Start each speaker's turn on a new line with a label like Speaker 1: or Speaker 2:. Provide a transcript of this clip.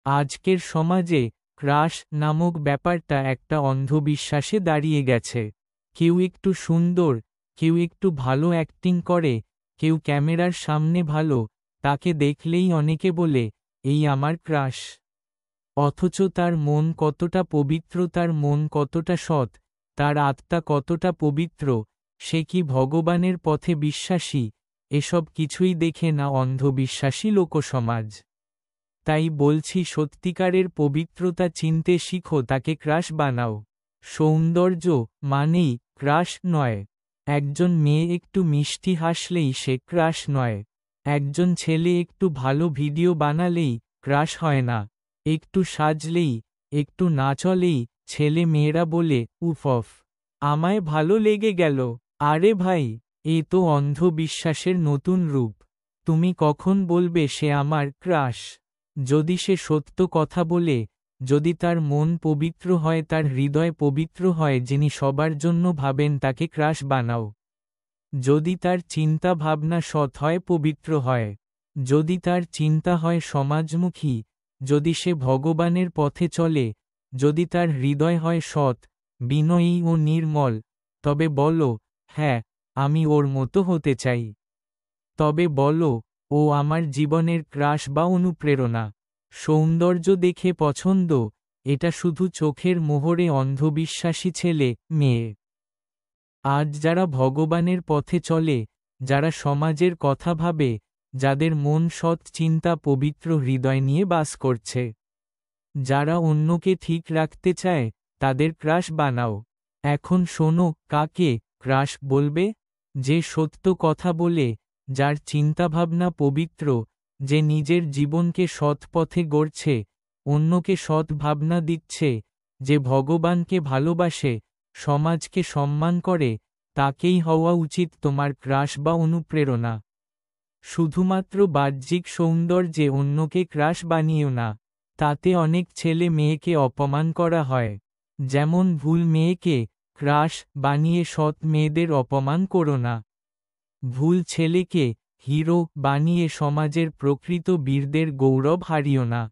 Speaker 1: আজকের সমাজে ক্রাশ নামক ব্যাপারটা একটা অন্ধবিশ্বাসে দাঁড়িয়ে গেছে। কেউ একটু সুন্দর, কেউ একটু ভালো অ্যাক্টিং করে, কেউ ক্যামেরার সামনে ভালো, তাকে দেখলেই অনেকে বলে, এই আমার ক্রাশ। অথচ তার মন কতটা পবিত্র, তার মন কতটা সৎ, তার আত্মা কতটা পবিত্র, সে কি ভগবানের পথে বিশ্বাসী, এসব কিছুই দেখে না অন্ধবিশ্বাসী লোকসমাজ। তাই বলছি, সত্যিকারের পবিত্রতা চিনতে শিখো, তাকে ক্রাশ বানাও। সৌন্দর্য মানেই ক্রাশ নয়। একজন মেয়ে একটু মিষ্টি হাসলেই সে ক্রাশ নয়। একজন ছেলে একটু ভালো ভিডিও বানালেই ক্রাশ হয় না। একটু সাজলেই, একটু না চলেই ছেলে মেয়েরা বলে, উফ, আমায় ভালো লেগে গেল। আরে ভাই, এ তো অন্ধবিশ্বাসের নতুন রূপ। তুমি কখন বলবে সে আমার ক্রাশ? যদি সে সত্য কথা বলে, যদি তার মন পবিত্র হয়, তার হৃদয় পবিত্র হয়, যিনি সবার জন্য ভাবেন, তাকে ক্রাশ বানাও। যদি তার চিন্তা ভাবনা সৎ হয়, পবিত্র হয়, যদি তার চিন্তা হয় সমাজমুখী, যদি সে ভগবানের পথে চলে, যদি তার হৃদয় হয় সৎ, বিনয়ী ও নির্মল, তবে বলো, হ্যাঁ, আমি ওর মতো হতে চাই। তবে বলো, ও আমার জীবনের ক্রাশ বা অনুপ্রেরণা। সৌন্দর্য দেখে পছন্দ, এটা শুধু চোখের মোহরে অন্ধবিশ্বাসী ছেলে মেয়ে। আজ যারা ভগবানের পথে চলে, যারা সমাজের কথা ভাবে, যাদের মন সৎ, চিন্তা পবিত্র, হৃদয় নিয়ে বাস করছে, যারা অন্যকে ঠিক রাখতে চায়, তাদের ক্রাশ বানাও। এখন শোনো, কাকে ক্রাশ বলবে? যে সত্য কথা বলে, যার চিন্তাভাবনা পবিত্র, যে নিজের জীবনকে সৎ পথে গড়ছে, অন্যকে সৎ ভাবনা দিচ্ছে, যে ভগবানকে ভালোবাসে, সমাজকে সম্মান করে, তাকেই হওয়া উচিত তোমার ক্রাশ বা অনুপ্রেরণা। শুধুমাত্র বাহ্যিক সৌন্দর্যে অন্যকে ক্রাশ বানিও না। তাতে অনেক ছেলে মেয়েকে অপমান করা হয়। যেমন ভুল মেয়েকে ক্রাশ বানিয়ে সৎ মেয়েদের অপমান করো না। ভুল ছেলেকে হিরো বানিয়ে সমাজের প্রকৃত বীরদের গৌরব হারিও না।